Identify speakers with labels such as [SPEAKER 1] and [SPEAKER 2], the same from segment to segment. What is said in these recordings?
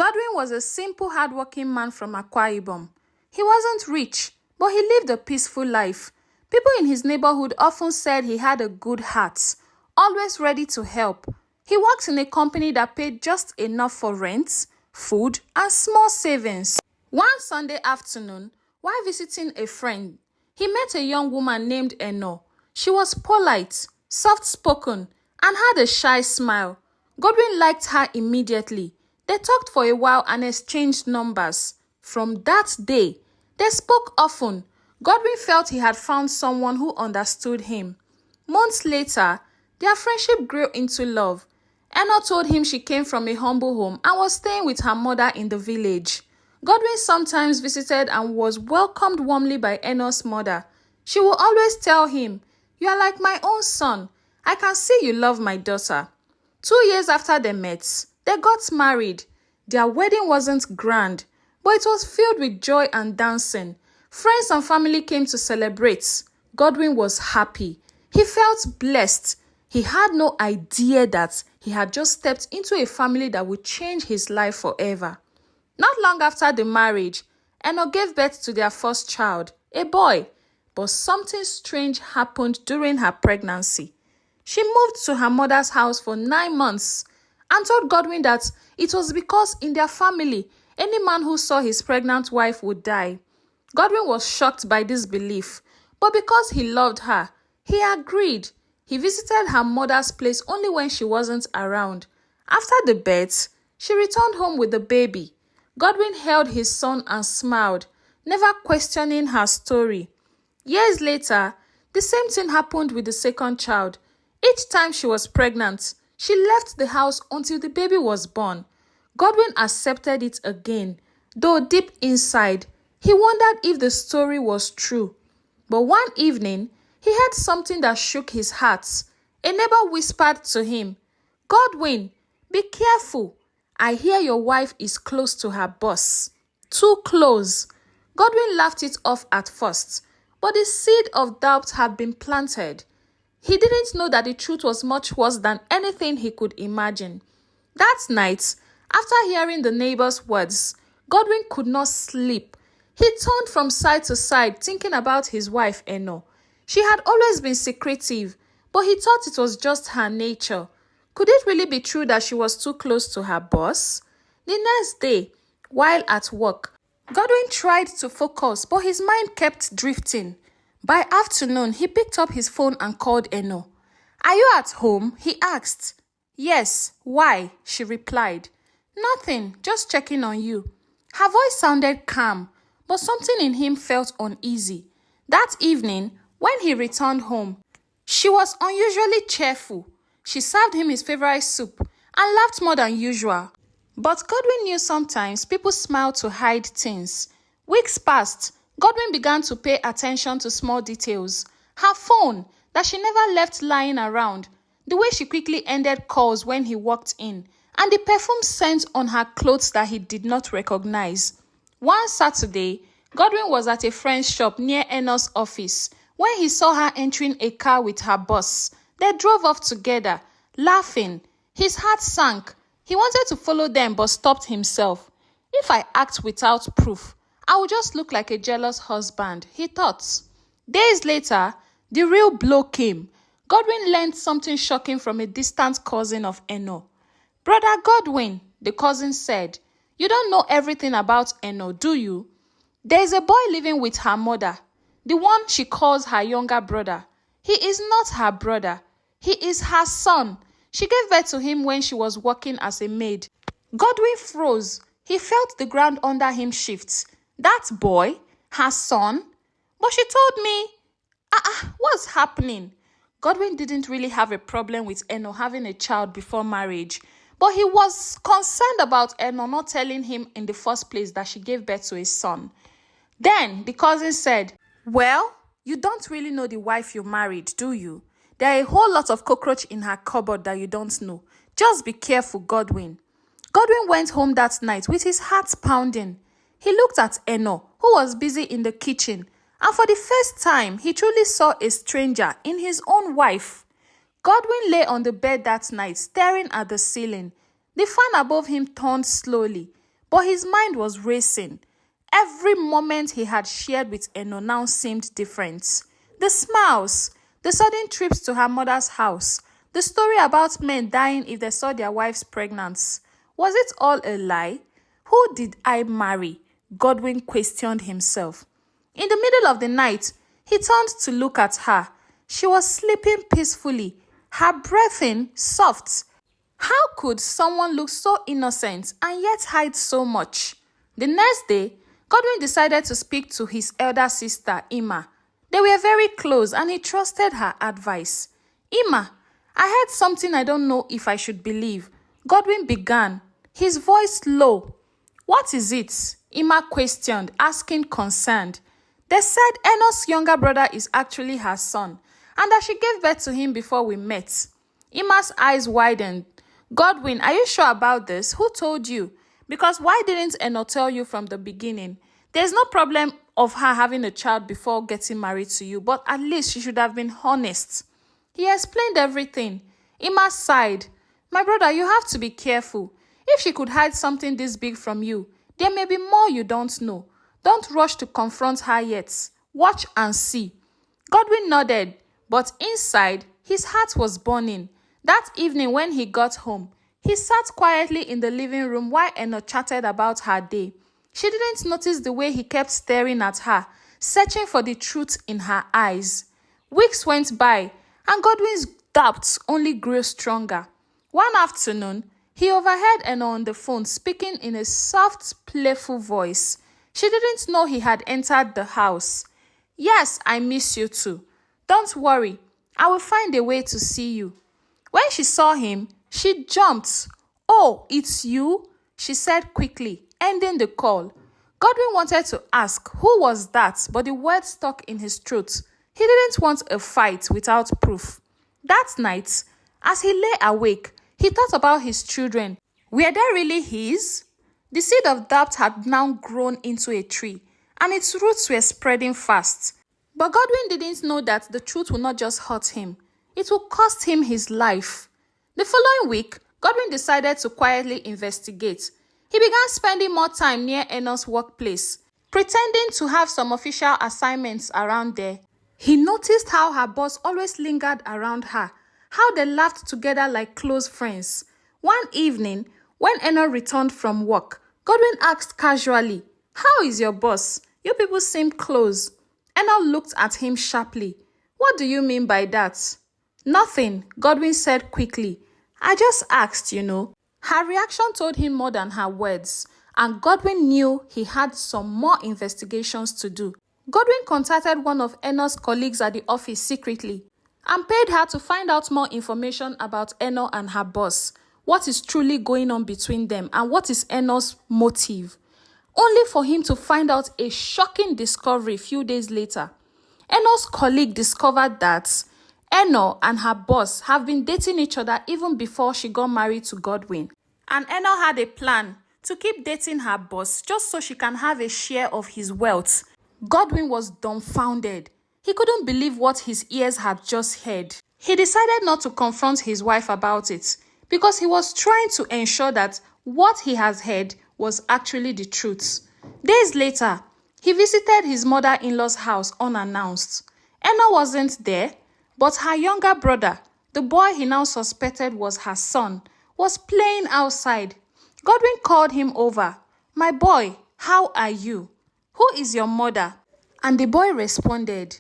[SPEAKER 1] Godwin was a simple, hardworking man from Akwa Ibom. He wasn't rich, but he lived a peaceful life. People in his neighborhood often said he had a good heart, always ready to help. He worked in a company that paid just enough for rent, food, and small savings. One Sunday afternoon, while visiting a friend, he met a young woman named Eno. She was polite, soft-spoken, and had a shy smile. Godwin liked her immediately. They talked for a while and exchanged numbers. From that day, they spoke often. Godwin felt he had found someone who understood him. Months later, their friendship grew into love. Eno told him she came from a humble home and was staying with her mother in the village. Godwin sometimes visited and was welcomed warmly by Eno's mother. She would always tell him, "You are like my own son. I can see you love my daughter." 2 years after they met, they got married. Their wedding wasn't grand, but it was filled with joy and dancing. Friends and family came to celebrate. Godwin was happy. He felt blessed. He had no idea that he had just stepped into a family that would change his life forever. Not long after the marriage, Eno gave birth to their first child, a boy. But something strange happened during her pregnancy. She moved to her mother's house for 9 months and told Godwin that it was because in their family, any man who saw his pregnant wife would die. Godwin was shocked by this belief, but because he loved her, he agreed. He visited her mother's place only when she wasn't around. After the birth, she returned home with the baby. Godwin held his son and smiled, never questioning her story. Years later, the same thing happened with the second child. Each time she was pregnant, she left the house until the baby was born. Godwin accepted it again, though deep inside, he wondered if the story was true. But one evening, he heard something that shook his heart. A neighbor whispered to him, "Godwin, be careful. I hear your wife is close to her boss." Too close. Godwin laughed it off at first, but the seed of doubt had been planted. He didn't know that the truth was much worse than anything he could imagine. That night, after hearing the neighbor's words, Godwin could not sleep. He turned from side to side thinking about his wife, Eno. She had always been secretive, but he thought it was just her nature. Could it really be true that she was too close to her boss? The next day, while at work, Godwin tried to focus, but his mind kept drifting. By afternoon, he picked up his phone and called Eno. "Are you at home?" he asked. "Yes. Why?" she replied. "Nothing, just checking on you." Her voice sounded calm, but something in him felt uneasy. That evening, when he returned home, she was unusually cheerful. She served him his favorite soup and laughed more than usual. But Godwin knew sometimes people smile to hide things. Weeks passed. Godwin began to pay attention to small details. Her phone, that she never left lying around, the way she quickly ended calls when he walked in, and the perfume scent on her clothes that he did not recognize. One Saturday, Godwin was at a friend's shop near Eno's office when he saw her entering a car with her boss. They drove off together, laughing. His heart sank. He wanted to follow them but stopped himself. "If I act without proof, I will just look like a jealous husband," he thought. Days later, the real blow came. Godwin learned something shocking from a distant cousin of Eno. "Brother Godwin," the cousin said, "you don't know everything about Eno, do you? There is a boy living with her mother, the one she calls her younger brother. He is not her brother. He is her son. She gave birth to him when she was working as a maid." Godwin froze. He felt the ground under him shift. That boy? Her son? But she told me, what's happening? Godwin didn't really have a problem with Eno having a child before marriage, but he was concerned about Eno not telling him in the first place that she gave birth to a son. Then the cousin said, "Well, you don't really know the wife you married, do you? There are a whole lot of cockroach in her cupboard that you don't know. Just be careful, Godwin." Godwin went home that night with his heart pounding. He looked at Eno, who was busy in the kitchen, and for the first time, he truly saw a stranger in his own wife. Godwin lay on the bed that night, staring at the ceiling. The fan above him turned slowly. but his mind was racing. Every moment he had shared with Eno now seemed different. The smiles, the sudden trips to her mother's house, the story about men dying if they saw their wives pregnant. Was it all a lie? Who did I marry? Godwin questioned himself. In the middle of the night, he turned to look at her. She was sleeping peacefully, her breathing soft. How could someone look so innocent and yet hide so much? The next day, Godwin decided to speak to his elder sister, Emma. They were very close and he trusted her advice. Emma, I heard something I don't know if I should believe. Godwin began, his voice low. What is it? Emma questioned, asking concerned. They said Eno's younger brother is actually her son, and that she gave birth to him before we met. Emma's eyes widened. Godwin, are you sure about this? Who told you? Because why didn't Eno tell you from the beginning? There's no problem of her having a child before getting married to you, but at least she should have been honest. He explained everything. Emma sighed. My brother, you have to be careful. If she could hide something this big from you, there may be more you don't know. Don't rush to confront her yet. Watch and see. Godwin nodded, but inside, his heart was burning. That evening when he got home, he sat quietly in the living room while Eno chatted about her day. She didn't notice the way he kept staring at her, searching for the truth in her eyes. Weeks went by, and Godwin's doubts only grew stronger. One afternoon, he overheard Eno on the phone speaking in a soft, playful voice. She didn't know he had entered the house. Yes, I miss you too. Don't worry, I will find a way to see you. When she saw him, she jumped. Oh, it's you? She said quickly, ending the call. Godwin wanted to ask who was that, but the words stuck in his throat. He didn't want a fight without proof. That night, as he lay awake, he thought about his children. Were they really his? The seed of doubt had now grown into a tree, and its roots were spreading fast. But Godwin didn't know that the truth would not just hurt him. It would cost him his life. The following week, Godwin decided to quietly investigate. He began spending more time near Eno's workplace, pretending to have some official assignments around there. He noticed how her boss always lingered around her, how they laughed together like close friends. One evening, when Eno returned from work, Godwin asked casually, How is your boss? You people seem close. Eno looked at him sharply. What do you mean by that? Nothing, Godwin said quickly. I just asked, you know. Her reaction told him more than her words, and Godwin knew he had some more investigations to do. Godwin contacted one of Eno's colleagues at the office secretly and paid her to find out more information about Eno and her boss, what is truly going on between them, and what is Eno's motive. Only for him to find out a shocking discovery a few days later. Eno's colleague discovered that Eno and her boss have been dating each other even before she got married to Godwin. And Eno had a plan to keep dating her boss just so she can have a share of his wealth. Godwin was dumbfounded. He couldn't believe what his ears had just heard. He decided not to confront his wife about it because he was trying to ensure that what he has heard was actually the truth. Days later, he visited his mother-in-law's house unannounced. Eno wasn't there, but her younger brother, the boy he now suspected was her son, was playing outside. Godwin called him over. My boy, how are you? Who is your mother? And the boy responded,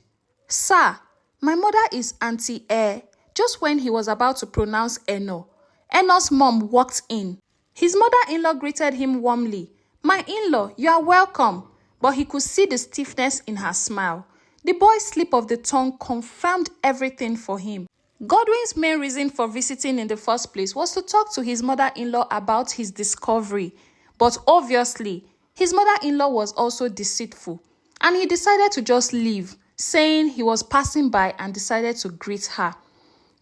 [SPEAKER 1] Sir, my mother is Auntie Air. Just when he was about to pronounce Eno, Eno's mom walked in. His mother-in-law greeted him warmly. My in-law, you are welcome. But he could see the stiffness in her smile. The boy's slip of the tongue confirmed everything for him. Godwin's main reason for visiting in the first place was to talk to his mother-in-law about his discovery. But obviously, his mother-in-law was also deceitful, and he decided to just leave, saying he was passing by and decided to greet her.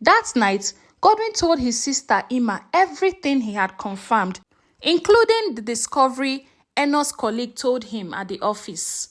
[SPEAKER 1] That night, Godwin told his sister Emma everything he had confirmed, including the discovery Eno's colleague told him at the office.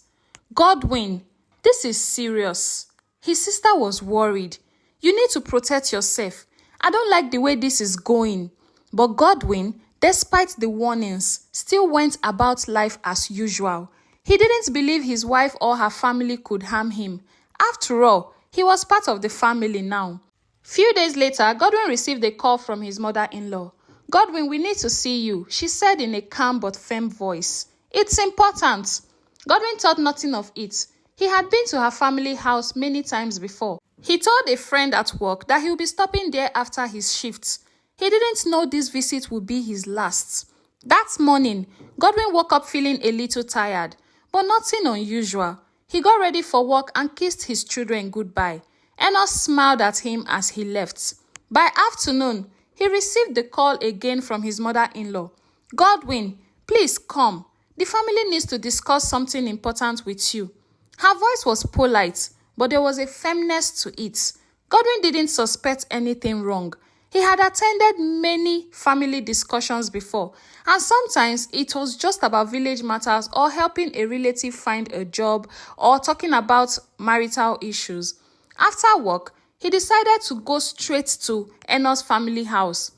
[SPEAKER 1] Godwin, this is serious. His sister was worried. You need to protect yourself. I don't like the way this is going. But Godwin, despite the warnings, still went about life as usual. He didn't believe his wife or her family could harm him. After all, he was part of the family now. Few days later, Godwin received a call from his mother-in-law. "Godwin, we need to see you," she said in a calm but firm voice. "It's important." Godwin thought nothing of it. He had been to her family house many times before. He told a friend at work that he would be stopping there after his shift. He didn't know this visit would be his last. That morning, Godwin woke up feeling a little tired, but nothing unusual. He got ready for work and kissed his children goodbye. Enos smiled at him as he left. By afternoon, he received the call again from his mother-in-law. "Godwin, please come. The family needs to discuss something important with you." Her voice was polite, but there was a firmness to it. Godwin didn't suspect anything wrong. He had attended many family discussions before, and sometimes it was just about village matters or helping a relative find a job or talking about marital issues. After work, he decided to go straight to Enos' family house.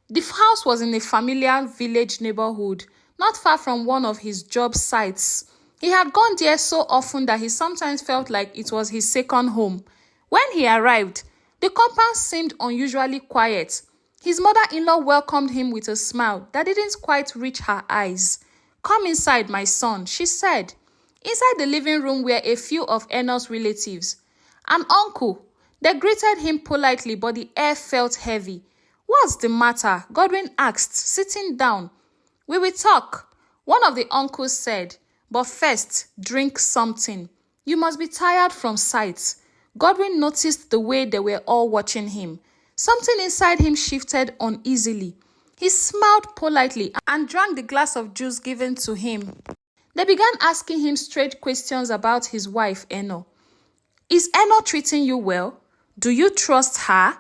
[SPEAKER 1] The house was in a familiar village neighborhood, not far from one of his job sites. He had gone there so often that he sometimes felt like it was his second home. When he arrived, the compound seemed unusually quiet. His mother-in-law welcomed him with a smile that didn't quite reach her eyes. "Come inside, my son," she said. Inside the living room were a few of Enos' relatives. An uncle. They greeted him politely, but the air felt heavy. "What's the matter?" Godwin asked, sitting down. "We will talk," one of the uncles said. "But first, drink something. You must be tired from sight." Godwin noticed the way they were all watching him. Something inside him shifted uneasily. He smiled politely and drank the glass of juice given to him. They began asking him straight questions about his wife, Eno. "Is Eno treating you well? Do you trust her?"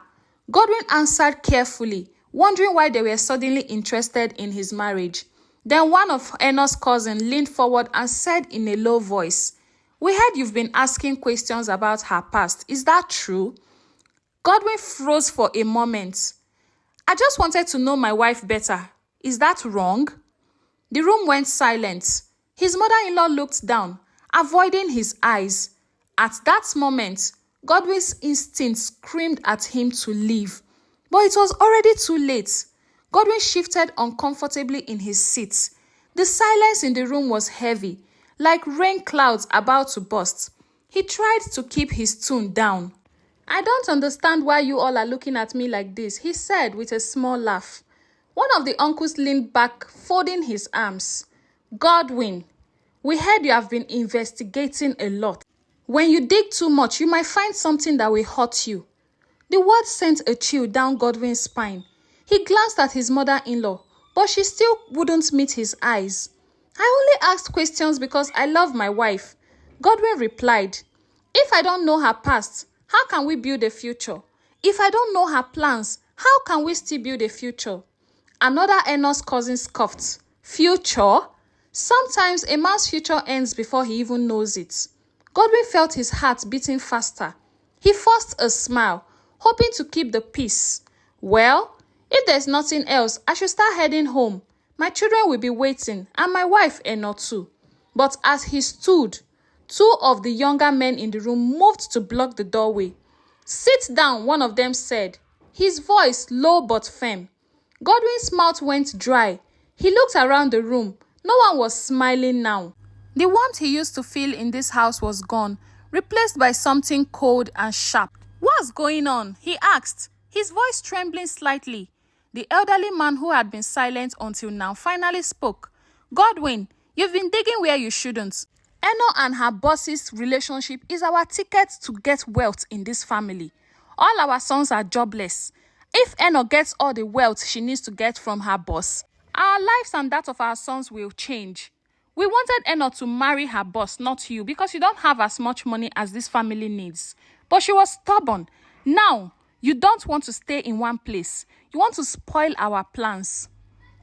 [SPEAKER 1] Godwin answered carefully, wondering why they were suddenly interested in his marriage. Then one of Eno's cousins leaned forward and said in a low voice, "We heard you've been asking questions about her past. Is that true?" Godwin froze for a moment. "I just wanted to know my wife better. Is that wrong?" The room went silent. His mother-in-law looked down, avoiding his eyes. At that moment, Godwin's instinct screamed at him to leave. But it was already too late. Godwin shifted uncomfortably in his seat. The silence in the room was heavy, like rain clouds about to burst. He tried to keep his tone down. "I don't understand why you all are looking at me like this," he said with a small laugh. One of the uncles leaned back, folding his arms. "Godwin, we heard you have been investigating a lot. When you dig too much, you might find something that will hurt you." The word sent a chill down Godwin's spine. He glanced at his mother-in-law, but she still wouldn't meet his eyes. "I only asked questions because I love my wife," Godwin replied. "If I don't know her past, how can we build a future? If I don't know her plans, how can we still build a future?" Another Enos cousin scoffed. "Future? Sometimes a man's future ends before he even knows it." Godwin felt his heart beating faster. He forced a smile, hoping to keep the peace. "Well, if there's nothing else, I should start heading home. My children will be waiting, and my wife, Eno, too." But as he stood, two of the younger men in the room moved to block the doorway. "Sit down," one of them said, his voice low but firm. Godwin's mouth went dry. He looked around the room. No one was smiling now. The warmth he used to feel in this house was gone, replaced by something cold and sharp. "What's going on?" he asked, his voice trembling slightly. The elderly man who had been silent until now finally spoke. "Godwin, you've been digging where you shouldn't. Eno and her boss's relationship is our ticket to get wealth in this family. All our sons are jobless. If Eno gets all the wealth she needs to get from her boss, our lives and that of our sons will change. We wanted Eno to marry her boss, not you, because you don't have as much money as this family needs. But she was stubborn. Now, you don't want to stay in one place. You want to spoil our plans.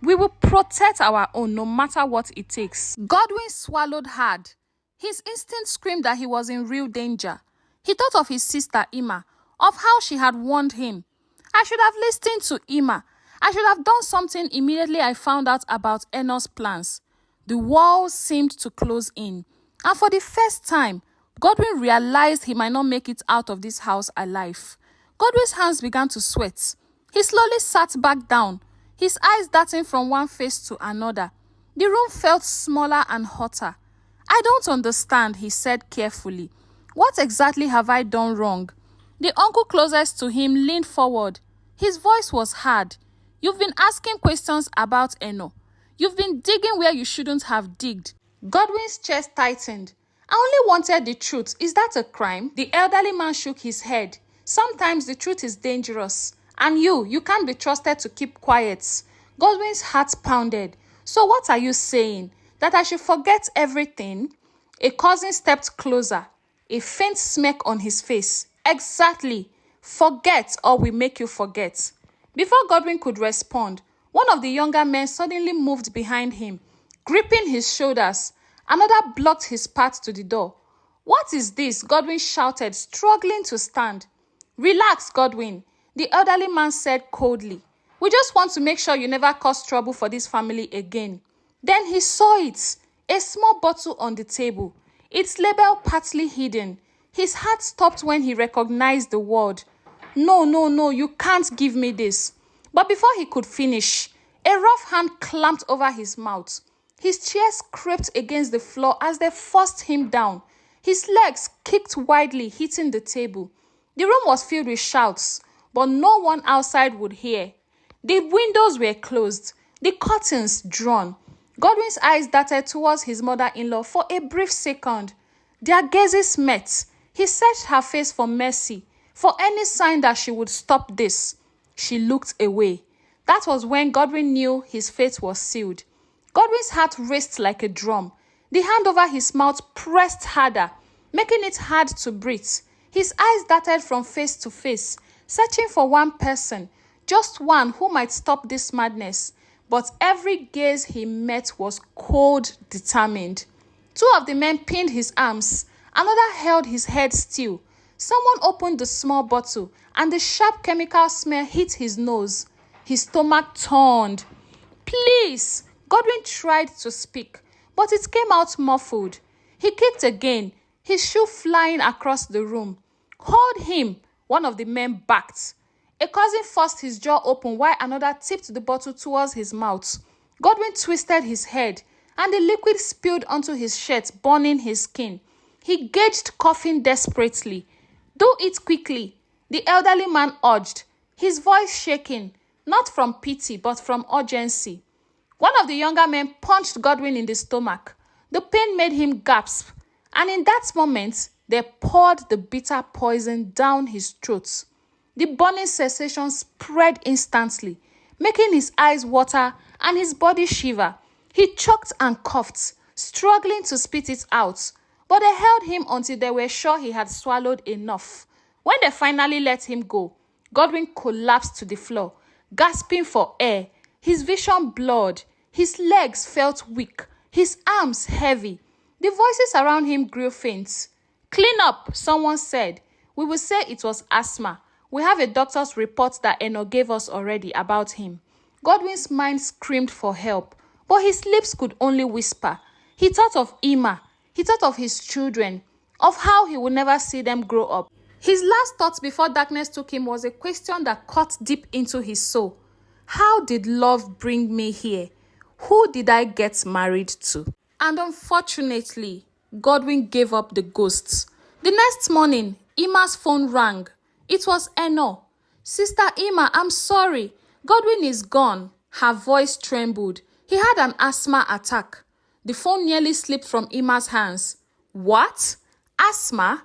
[SPEAKER 1] We will protect our own no matter what it takes." Godwin swallowed hard. His instinct screamed that he was in real danger. He thought of his sister, Ima, of how she had warned him. "I should have listened to Ima. I should have done something immediately I found out about Eno's plans. The walls seemed to close in, and for the first time, Godwin realized he might not make it out of this house alive. Godwin's hands began to sweat. He slowly sat back down, his eyes darting from one face to another. The room felt smaller and hotter. I don't understand, he said carefully. What exactly have I done wrong? The uncle closest to him leaned forward. His voice was hard. You've been asking questions about Eno. You've been digging where you shouldn't have digged. Godwin's chest tightened. I only wanted the truth. Is that a crime? The elderly man shook his head. Sometimes the truth is dangerous. And you can't be trusted to keep quiet. Godwin's heart pounded. So what are you saying? That I should forget everything? A cousin stepped closer, a faint smirk on his face. Exactly. Forget or we make you forget. Before Godwin could respond, one of the younger men suddenly moved behind him, gripping his shoulders. Another blocked his path to the door. What is this? Godwin shouted, struggling to stand. Relax, Godwin, the elderly man said coldly. We just want to make sure you never cause trouble for this family again. Then he saw it, a small bottle on the table, its label partly hidden. His heart stopped when he recognized the word. No, you can't give me this. But before he could finish, a rough hand clamped over his mouth. His chair scraped against the floor as they forced him down. His legs kicked wildly, hitting the table. The room was filled with shouts, but no one outside would hear. The windows were closed, the curtains drawn. Godwin's eyes darted towards his mother-in-law for a brief second. Their gazes met. He searched her face for mercy, for any sign that she would stop this. She looked away. That was when Godwin knew his fate was sealed. Godwin's heart raced like a drum. The hand over his mouth pressed harder, making it hard to breathe. His eyes darted from face to face, searching for one person, just one who might stop this madness. But every gaze he met was cold, determined. Two of the men pinned his arms. Another held his head still. Someone opened the small bottle, and the sharp chemical smell hit his nose. His stomach turned. Please! Godwin tried to speak, but it came out muffled. He kicked again, his shoe flying across the room. Hold him! One of the men backed. A cousin forced his jaw open while another tipped the bottle towards his mouth. Godwin twisted his head, and the liquid spilled onto his shirt, burning his skin. He gauged, coughing desperately. Do it quickly, the elderly man urged, his voice shaking, not from pity but from urgency. One of the younger men punched Godwin in the stomach. The pain made him gasp, and in that moment, they poured the bitter poison down his throat. The burning sensation spread instantly, making his eyes water and his body shiver. He choked and coughed, struggling to spit it out, but they held him until they were sure he had swallowed enough. When they finally let him go, Godwin collapsed to the floor, gasping for air, his vision blurred, his legs felt weak, his arms heavy. The voices around him grew faint. Clean up, someone said. We will say it was asthma. We have a doctor's report that Eno gave us already about him. Godwin's mind screamed for help, but his lips could only whisper. He thought of Ima. He thought of his children, of how he would never see them grow up. His last thought before darkness took him was a question that cut deep into his soul. How did love bring me here? Who did I get married to? And unfortunately, Godwin gave up the ghosts. The next morning, Ima's phone rang. It was Eno. Sister Ima, I'm sorry. Godwin is gone. Her voice trembled. He had an asthma attack. The phone nearly slipped from Ima's hands. What? Asthma?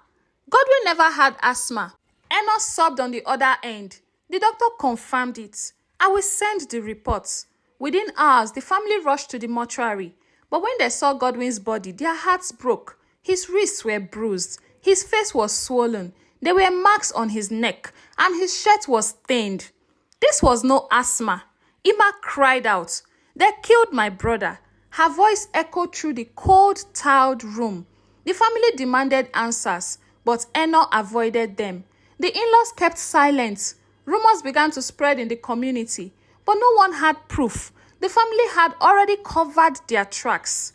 [SPEAKER 1] Godwin never had asthma. Eno sobbed on the other end. The doctor confirmed it. I will send the reports. Within hours, the family rushed to the mortuary. But when they saw Godwin's body, their hearts broke. His wrists were bruised. His face was swollen. There were marks on his neck, and his shirt was stained. This was no asthma. Ima cried out. They killed my brother. Her voice echoed through the cold, tiled room. The family demanded answers, but Eno avoided them. The in-laws kept silent. Rumors began to spread in the community, but no one had proof. The family had already covered their tracks.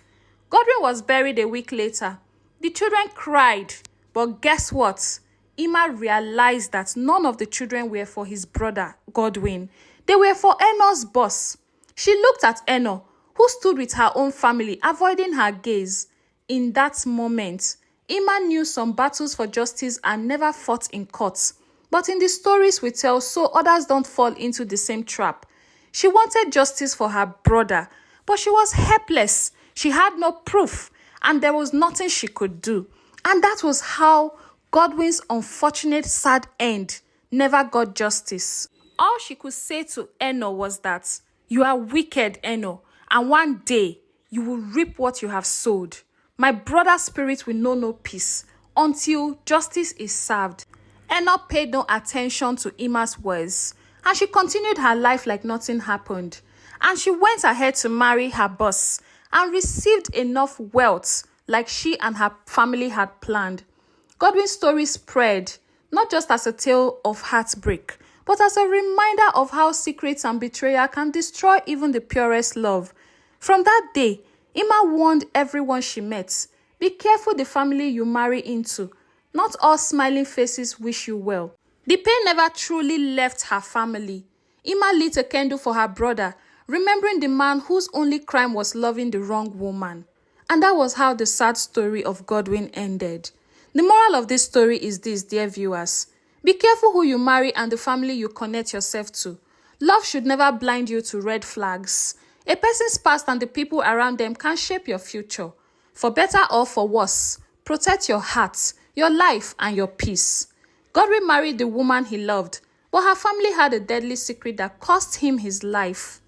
[SPEAKER 1] Godwin was buried a week later. The children cried, but guess what? Emma realized that none of the children were for his brother, Godwin. They were for Eno's boss. She looked at Eno, who stood with her own family, avoiding her gaze. In that moment, Emma knew some battles for justice are never fought in courts. But in the stories we tell, so others don't fall into the same trap. She wanted justice for her brother, but she was helpless. She had no proof, and there was nothing she could do. And that was how Godwin's unfortunate sad end never got justice. All she could say to Eno was that, "You are wicked, Eno, and one day you will reap what you have sowed. My brother's spirit will know no peace until justice is served." Eno paid no attention to Emma's words, and she continued her life like nothing happened. And she went ahead to marry her boss and received enough wealth like she and her family had planned. Godwin's story spread, not just as a tale of heartbreak, but as a reminder of how secrets and betrayal can destroy even the purest love. From that day, Emma warned everyone she met, "Be careful the family you marry into. Not all smiling faces wish you well." The pain never truly left her family. Emma lit a candle for her brother, remembering the man whose only crime was loving the wrong woman. And that was how the sad story of Godwin ended. The moral of this story is this, dear viewers. Be careful who you marry and the family you connect yourself to. Love should never blind you to red flags. A person's past and the people around them can shape your future. For better or for worse, protect your heart, your life, and your peace. Godwin married the woman he loved, but her family had a deadly secret that cost him his life.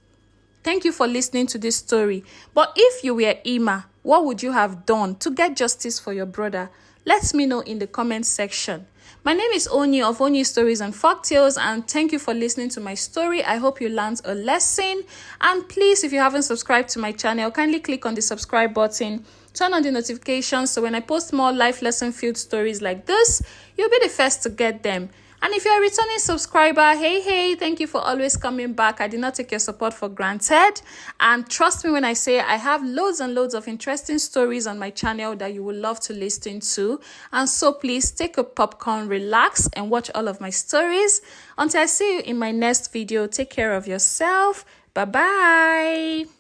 [SPEAKER 1] Thank you for listening to this story. But if you were Emma, what would you have done to get justice for your brother? Let me know in the comment section. My name is Onyi of Onyi Stories and Folktales, and thank you for listening to my story. I hope you learned a lesson. And please, if you haven't subscribed to my channel, kindly click on the subscribe button. Turn on the notifications so when I post more life lesson filled stories like this, you'll be the first to get them. And if you're a returning subscriber, hey, thank you for always coming back. I did not take your support for granted. And trust me when I say I have loads and loads of interesting stories on my channel that you would love to listen to. And so please take a popcorn, relax, and watch all of my stories. Until I see you in my next video, take care of yourself. Bye-bye.